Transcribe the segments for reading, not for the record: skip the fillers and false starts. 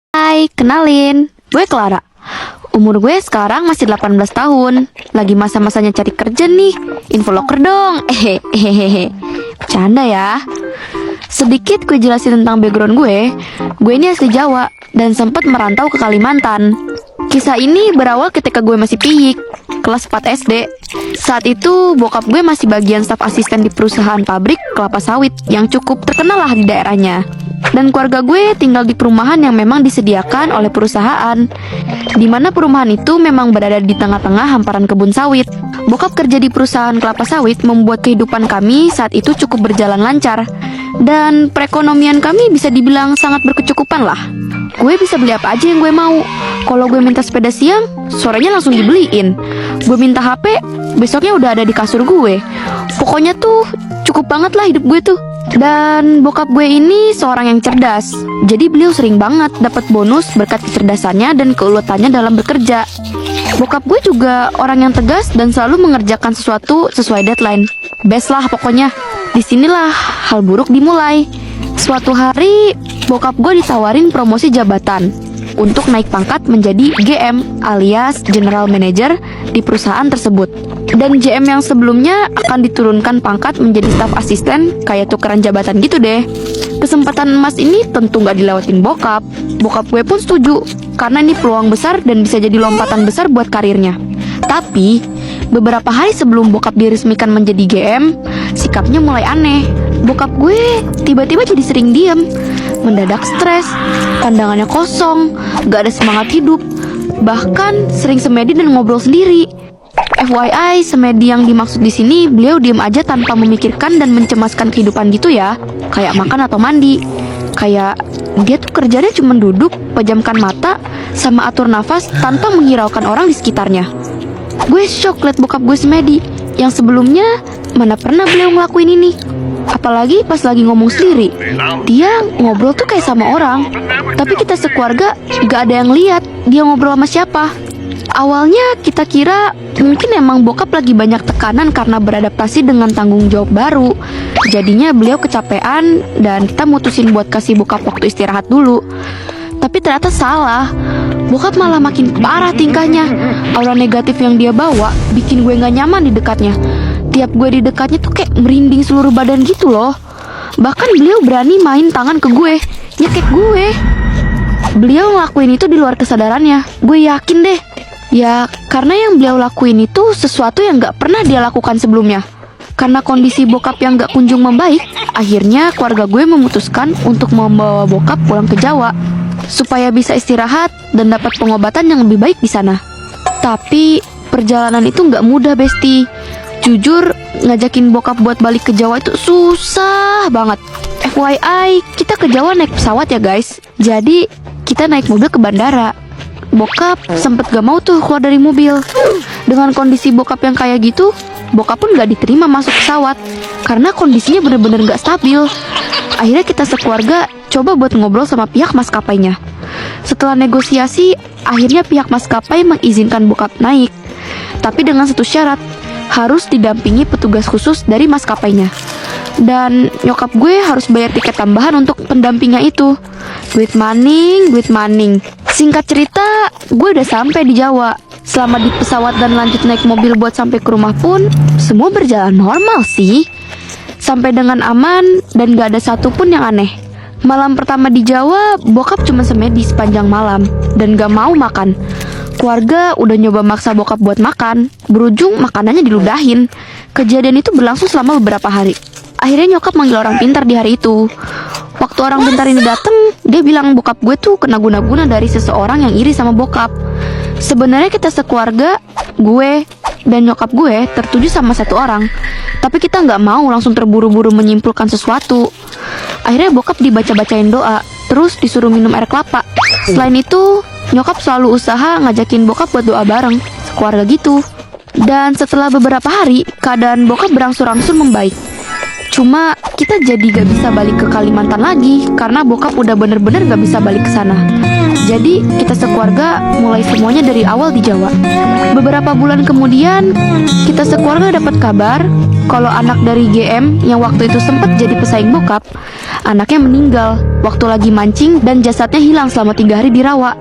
Hai, kenalin, gue Clara. Umur gue sekarang masih 18 tahun. Lagi masa-masanya cari kerja nih. Info loker dong. Bercanda ya. Sedikit gue jelasin tentang background gue. Gue ini asli Jawa dan sempat merantau ke Kalimantan. Kisah ini berawal ketika gue masih piyik, kelas 4 SD. Saat itu bokap gue masih bagian staf asisten di perusahaan pabrik kelapa sawit yang cukup terkenal lah di daerahnya. Dan keluarga gue tinggal di perumahan yang memang disediakan oleh perusahaan, di mana perumahan itu memang berada di tengah-tengah hamparan kebun sawit. Bokap kerja di perusahaan kelapa sawit membuat kehidupan kami saat itu cukup berjalan lancar, dan perekonomian kami bisa dibilang sangat berkecukupan lah. Gue bisa beli apa aja yang gue mau. Kalau gue minta sepeda siang, sorenya langsung dibeliin. Gue minta HP, besoknya udah ada di kasur gue. Pokoknya tuh cukup banget lah hidup gue tuh. Dan bokap gue ini seorang yang cerdas. Jadi beliau sering banget dapat bonus berkat kecerdasannya dan keuletannya dalam bekerja. Bokap gue juga orang yang tegas dan selalu mengerjakan sesuatu sesuai deadline. Best lah pokoknya. Disinilah hal buruk dimulai. Suatu hari bokap gue ditawarin promosi jabatan untuk naik pangkat menjadi GM alias General Manager di perusahaan tersebut. Dan GM yang sebelumnya akan diturunkan pangkat menjadi staf asisten, kayak tukeran jabatan gitu deh. Kesempatan emas ini tentu gak dilewatin bokap. Bokap gue pun setuju, karena ini peluang besar dan bisa jadi lompatan besar buat karirnya. Tapi beberapa hari sebelum bokap diresmikan menjadi GM, sikapnya mulai aneh. Bokap gue tiba-tiba jadi sering diam, mendadak stres, pandangannya kosong, gak ada semangat hidup, bahkan sering semedi dan ngobrol sendiri. FYI, semedi yang dimaksud di sini beliau diam aja tanpa memikirkan dan mencemaskan kehidupan gitu ya, kayak makan atau mandi. Kayak dia tuh kerjanya cuma duduk, pejamkan mata, sama atur nafas tanpa menghiraukan orang di sekitarnya. Gue shock liat bokap gue semedi, yang sebelumnya mana pernah beliau ngelakuin ini. Apalagi pas lagi ngomong sendiri, dia ngobrol tuh kayak sama orang. Tapi kita sekeluarga gak ada yang lihat dia ngobrol sama siapa. Awalnya kita kira mungkin emang bokap lagi banyak tekanan karena beradaptasi dengan tanggung jawab baru. Jadinya beliau kecapean dan kita mutusin buat kasih bokap waktu istirahat dulu. Tapi ternyata salah. Bokap malah makin parah tingkahnya. Aura negatif yang dia bawa bikin gue gak nyaman di dekatnya. Tiap gue di dekatnya tuh kayak merinding seluruh badan gitu loh. Bahkan beliau berani main tangan ke gue, nyekek gue. Beliau ngelakuin itu di luar kesadarannya. Gue yakin deh. Ya, karena yang beliau lakuin itu sesuatu yang gak pernah dia lakukan sebelumnya. Karena kondisi bokap yang gak kunjung membaik, akhirnya keluarga gue memutuskan untuk membawa bokap pulang ke Jawa supaya bisa istirahat dan dapat pengobatan yang lebih baik di sana. Tapi perjalanan itu gak mudah, Besti. Jujur, ngajakin bokap buat balik ke Jawa itu susah banget. FYI, kita ke Jawa naik pesawat ya guys. Jadi, kita naik mobil ke bandara. Bokap sempet gak mau tuh keluar dari mobil. Dengan kondisi bokap yang kayak gitu, bokap pun gak diterima masuk pesawat karena kondisinya bener-bener gak stabil. Akhirnya kita sekeluarga coba buat ngobrol sama pihak maskapainya. Setelah negosiasi, akhirnya pihak maskapai mengizinkan bokap naik. Tapi dengan satu syarat, harus didampingi petugas khusus dari maskapainya. Dan nyokap gue harus bayar tiket tambahan untuk pendampingnya itu. Duit maning. Singkat cerita, gue udah sampai di Jawa. Selama di pesawat dan lanjut naik mobil buat sampai ke rumah pun, semua berjalan normal sih. Sampai dengan aman dan gak ada satupun yang aneh. Malam pertama di Jawa, bokap cuma semedi sepanjang malam dan gak mau makan. Keluarga udah nyoba maksa bokap buat makan, berujung makanannya diludahin. Kejadian itu berlangsung selama beberapa hari. Akhirnya nyokap manggil orang pintar di hari itu. Waktu orang pintar ini dateng, dia bilang bokap gue tuh kena guna-guna dari seseorang yang iri sama bokap. Sebenarnya kita sekeluarga, gue dan nyokap gue tertuju sama satu orang. Tapi kita gak mau langsung terburu-buru menyimpulkan sesuatu. Akhirnya bokap dibaca-bacain doa, terus disuruh minum air kelapa. Selain itu, nyokap selalu usaha ngajakin bokap buat doa bareng, keluarga gitu. Dan setelah beberapa hari, keadaan bokap berangsur-angsur membaik. Cuma kita jadi gak bisa balik ke Kalimantan lagi karena bokap udah bener-bener gak bisa balik ke sana. Jadi kita sekeluarga mulai semuanya dari awal di Jawa. Beberapa bulan kemudian kita sekeluarga dapat kabar kalau anak dari GM yang waktu itu sempat jadi pesaing bokap, anaknya meninggal waktu lagi mancing dan jasadnya hilang selama 3 hari di rawa.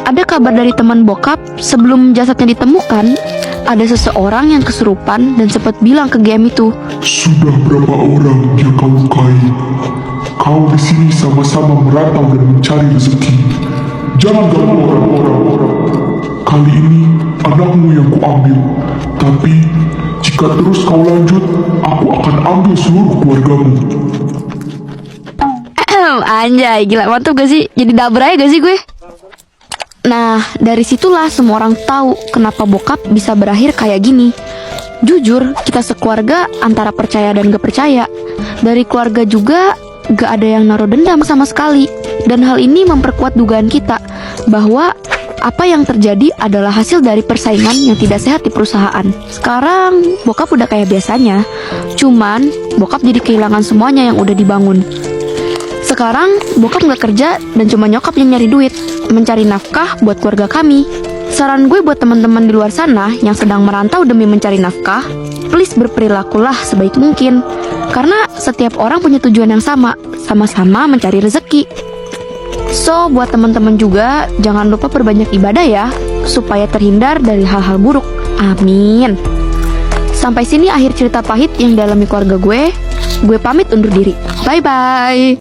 Ada kabar dari teman bokap sebelum jasadnya ditemukan, ada seseorang yang kesurupan dan sempat bilang ke GM itu, "Sudah berapa orang yang kau lukai? Kau di sini sama-sama merantau dan mencari rezeki. Jangan ganggu orang-orang. Kali ini anakmu yang kuambil. Tapi jika terus kau lanjut, aku akan ambil seluruh keluargamu." Anjay, gila mantap gak sih? Jadi dabra ya gak sih gue? Nah, dari situlah semua orang tahu kenapa bokap bisa berakhir kayak gini. Jujur, kita sekeluarga antara percaya dan gak percaya. Dari keluarga juga gak ada yang naruh dendam sama sekali. Dan hal ini memperkuat dugaan kita bahwa apa yang terjadi adalah hasil dari persaingan yang tidak sehat di perusahaan. Sekarang, bokap udah kayak biasanya. Cuman, bokap jadi kehilangan semuanya yang udah dibangun. Sekarang, bokap gak kerja dan cuma nyokap yang nyari duit, mencari nafkah buat keluarga kami. Saran gue buat teman-teman di luar sana yang sedang merantau demi mencari nafkah, please berperilakulah sebaik mungkin. Karena setiap orang punya tujuan yang sama-sama mencari rezeki. So, buat teman-teman juga, jangan lupa perbanyak ibadah ya, supaya terhindar dari hal-hal buruk. Amin. Sampai sini akhir cerita pahit yang dialami keluarga gue. Gue pamit undur diri. Bye-bye.